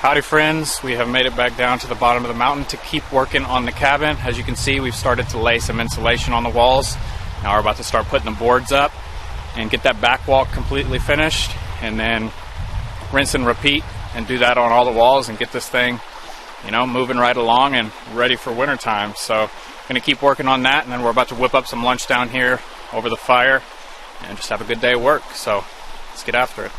Howdy friends, we have made it back down to the bottom of the mountain to keep working on the cabin. As you can see, we've started to lay some insulation on the walls. Now we're about to start putting the boards up and get that back wall completely finished, and then rinse and repeat and do that on all the walls and get this thing, you know, moving right along and ready for winter time. So gonna keep working on that, and then we're about to whip up some lunch down here over the fire and just have a good day of work. So let's get after it.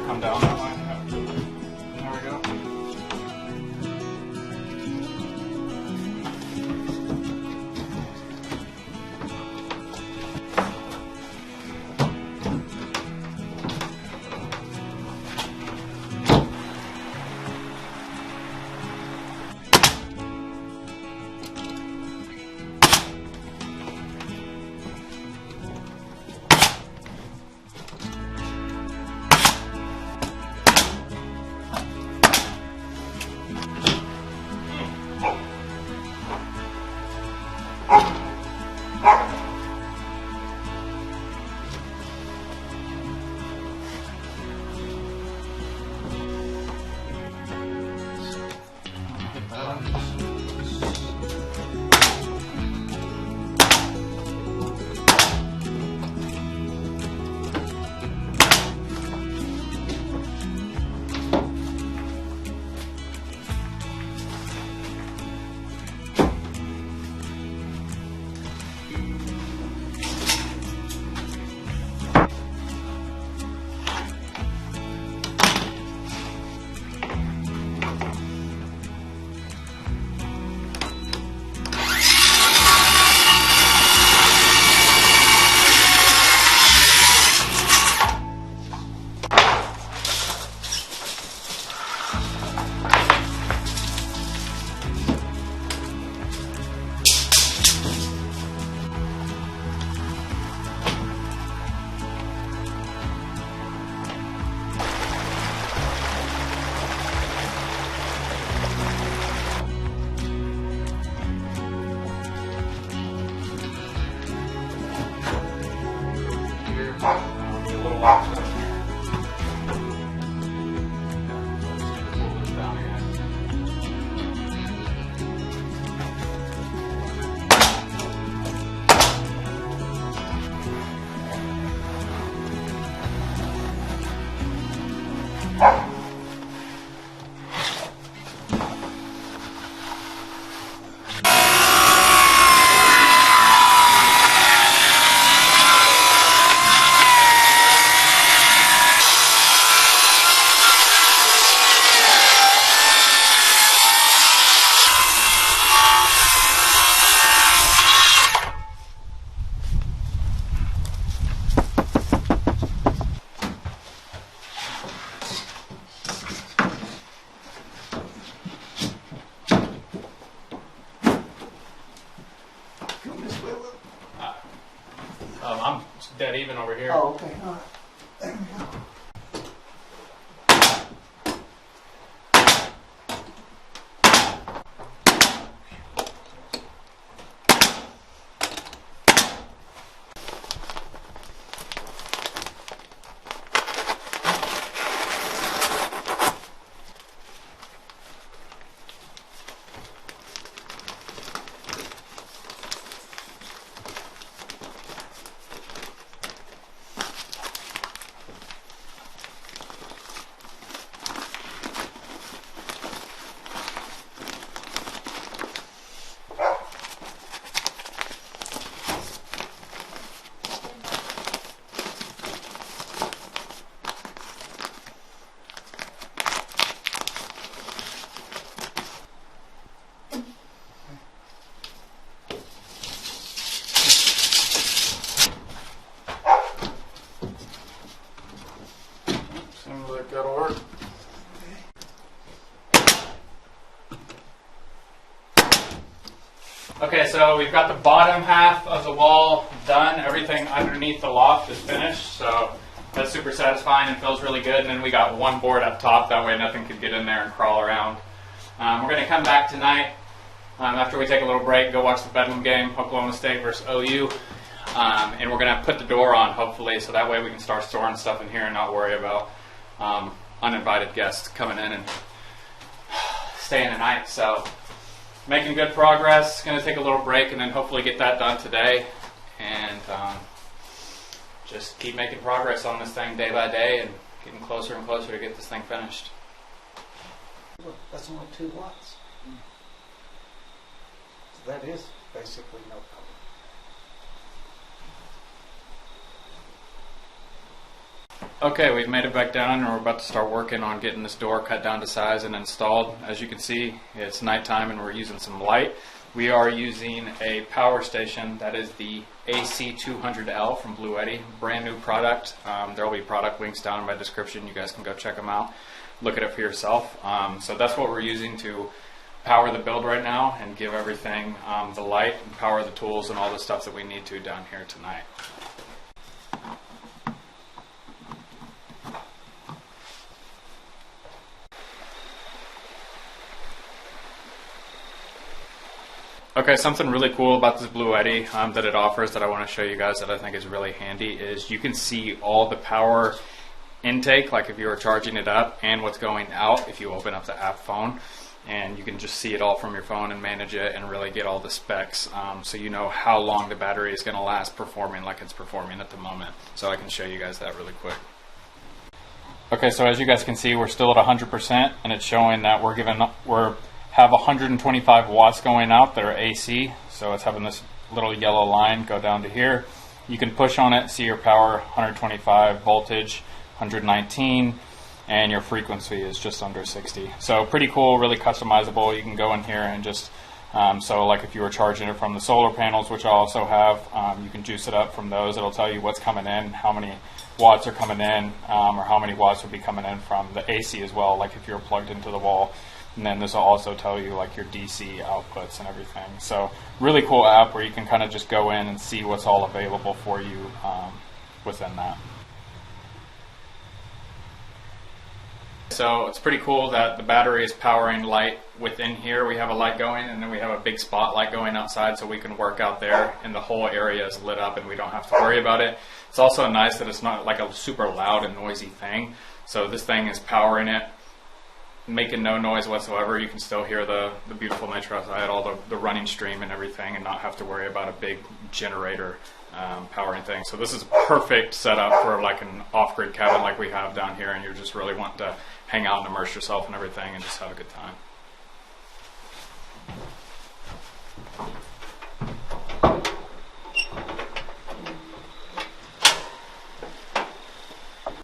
Come down that line. There we go. I'm dead even over here. Oh, okay. All right. There we go. so we've got the bottom half of the wall done. Everything underneath the loft is finished, so that's super satisfying and feels really good. And then we got one board up top, that way nothing could get in there and crawl around. We're going to come back tonight after we take a little break, go watch the Bedlam game, Oklahoma State versus OU. And we're going to put the door on, hopefully, so that way we can start storing stuff in here and not worry about uninvited guests coming in and staying the night. So making good progress. Going to take a little break and then hopefully get that done today. And just keep making progress on this thing day by day and getting closer and closer to get this thing finished. Look, that's only 2 watts. So that is basically no color. Okay, we've made it back down and we're about to start working on getting this door cut down to size and installed. As you can see, it's nighttime and we're using some light. We are using a power station that is the AC200L from Bluetti, brand new product. There will be product links down in my description. You guys can go check them out. Look at it for yourself. So that's what we're using to power the build right now and give everything the light and power the tools and all the stuff that we need to down here tonight. Okay, something really cool about this Bluetti that it offers that I want to show you guys that I think is really handy is you can see all the power intake, like if you were charging it up, and what's going out if you open up the app phone. And you can just see it all from your phone and manage it and really get all the specs so you know how long the battery is going to last performing like it's performing at the moment. So I can show you guys that really quick. Okay, so as you guys can see, we're still at 100% and it's showing that we have 125 watts going out that are AC, so it's having this little yellow line go down to here. You can push on it, see your power, 125 voltage, 119, and your frequency is just under 60. So pretty cool, really customizable. You can go in here and just, so like if you were charging it from the solar panels, which I also have, you can juice it up from those. It'll tell you what's coming in, how many watts are coming in, or how many watts would be coming in from the AC as well, like if you're plugged into the wall. And then this will also tell you like your DC outputs and everything. So really cool app where you can kind of just go in and see what's all available for you within that. So it's pretty cool that the battery is powering light within here. We have a light going and then we have a big spotlight going outside so we can work out there and the whole area is lit up and we don't have to worry about it. It's also nice that it's not like a super loud and noisy thing. So this thing is powering it, making no noise whatsoever. You can still hear the beautiful nature outside, all the running stream and everything, and not have to worry about a big generator powering thing. So this is a perfect setup for like an off-grid cabin like we have down here, and you're just really wanting to hang out and immerse yourself and everything and just have a good time.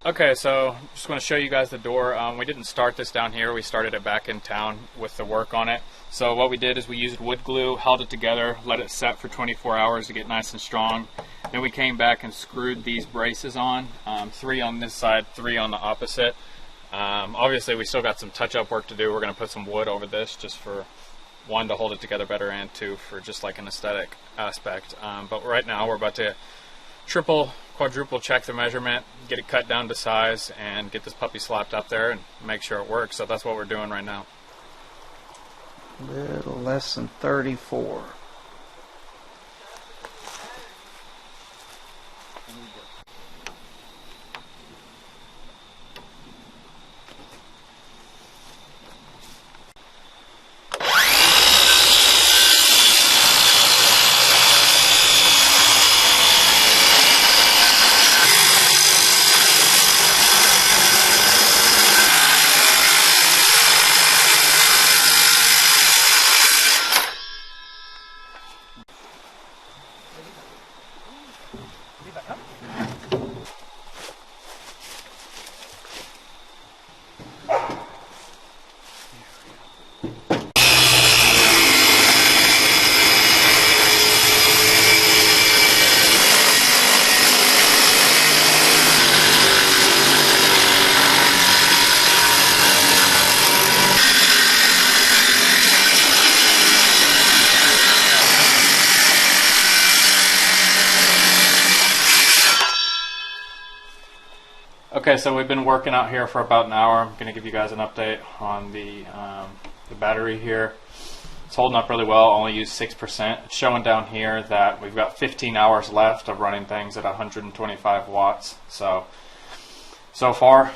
Okay, so just want to show you guys the door. We didn't start this down here. We started it back in town with the work on it. So what we did is we used wood glue, held it together, let it set for 24 hours to get nice and strong. Then we came back and screwed these braces on, 3 on this side, 3 on the opposite. Obviously we still got some touch-up work to do. We're going to put some wood over this just for, 1, to hold it together better, and 2, for just like an aesthetic aspect. But right now we're about to quadruple check the measurement, get it cut down to size, and get this puppy slapped up there and make sure it works. So that's what we're doing right now. A little less than 34. Okay, so we've been working out here for about an hour. I'm going to give you guys an update on the battery here. It's holding up really well, only used 6%. It's showing down here that we've got 15 hours left of running things at 125 watts. So far,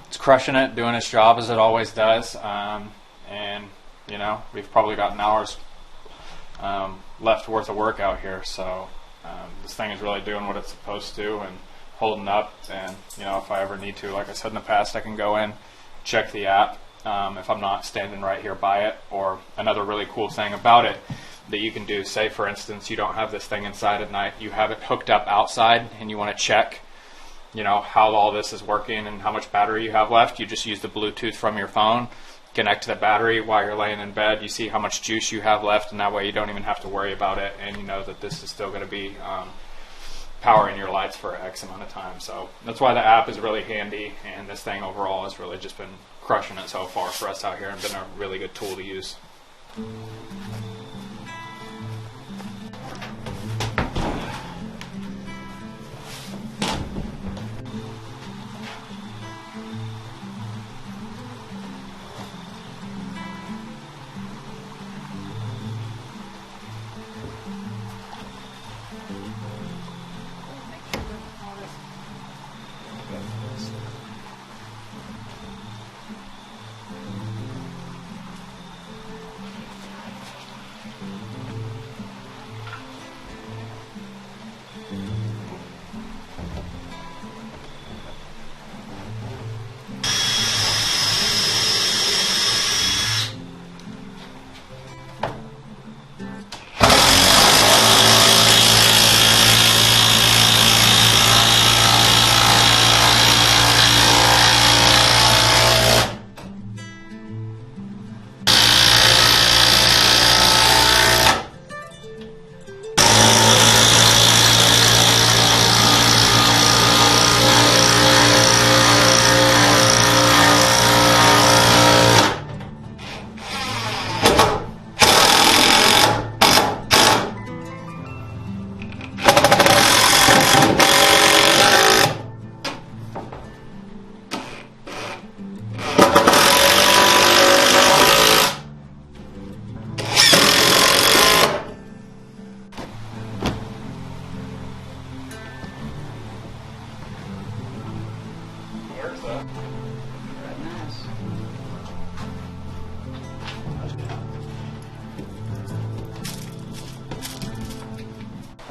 it's crushing it, doing its job as it always does. And, you know, we've probably got an hour's left worth of work out here. So this thing is really doing what it's supposed to and holding up. And, you know, if I ever need to, like I said in the past, I can go in, check the app. If I'm not standing right here by it. Or another really cool thing about it that you can do, say for instance you don't have this thing inside at night, you have it hooked up outside and you want to check, you know, how all this is working and how much battery you have left. You just use the Bluetooth from your phone, connect to the battery while you're laying in bed, you see how much juice you have left, and that way you don't even have to worry about it, and you know that this is still going to be powering your lights for X amount of time. So that's why the app is really handy, and this thing overall has really just been crushing it so far for us out here and been a really good tool to use.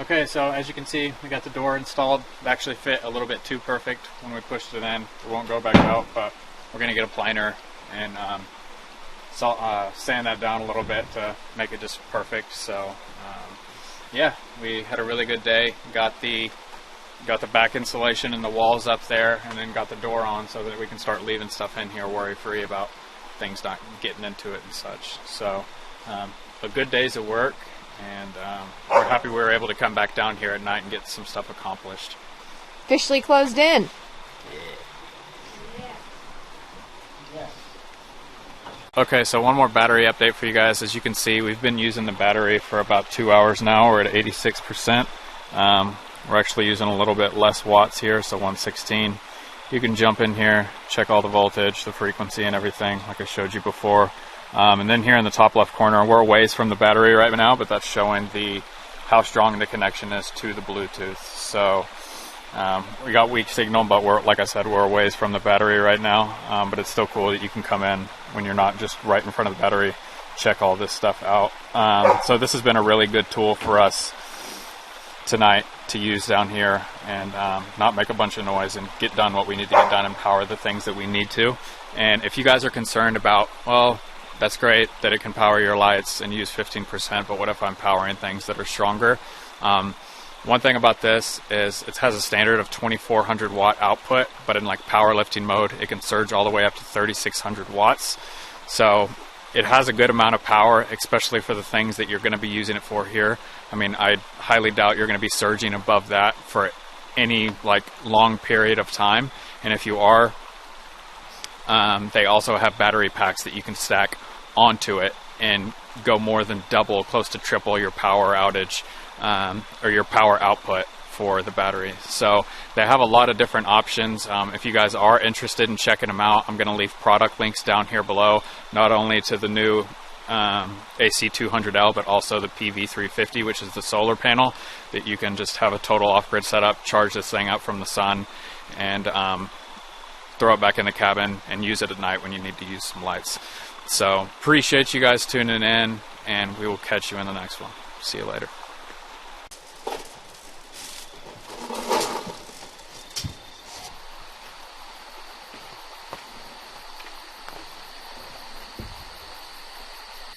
Okay, so as you can see, we got the door installed. It actually fit a little bit too perfect when we pushed it in. It won't go back out, but we're going to get a planer and sand that down a little bit to make it just perfect. So yeah, we had a really good day. Got the back insulation and the walls up there, and then got the door on so that we can start leaving stuff in here worry-free about things not getting into it and such. So a good day's of work, and we're happy we were able to come back down here at night and get some stuff accomplished. Officially closed in. Okay, so one more battery update for you guys. As you can see, we've been using the battery for about 2 hours now. We're at 86%. We're actually using a little bit less watts here, so 116. You can jump in here, check all the voltage, the frequency, and everything like I showed you before. And then here in the top left corner, we're a ways from the battery right now, but that's showing how strong the connection is to the Bluetooth. So we got weak signal, but like I said, we're a ways from the battery right now. But it's still cool that you can come in when you're not just right in front of the battery, check all this stuff out. So this has been a really good tool for us tonight to use down here and not make a bunch of noise and get done what we need to get done and power the things that we need to. And if you guys are concerned about, well, that's great that it can power your lights and use 15%, but what if I'm powering things that are stronger? One thing about this is it has a standard of 2400 watt output, but in like powerlifting mode, it can surge all the way up to 3600 watts. So it has a good amount of power, especially for the things that you're going to be using it for here. I mean, I highly doubt you're going to be surging above that for any like long period of time. And if you are, they also have battery packs that you can stack onto it and go more than double, close to triple your power outage or your power output for the battery. So they have a lot of different options. If you guys are interested in checking them out, I'm going to leave product links down here below, not only to the new AC200L, but also the PV350, which is the solar panel that you can just have a total off-grid setup, charge this thing up from the sun, and throw it back in the cabin and use it at night when you need to use some lights. So appreciate you guys tuning in, and we will catch you in the next one. See you later.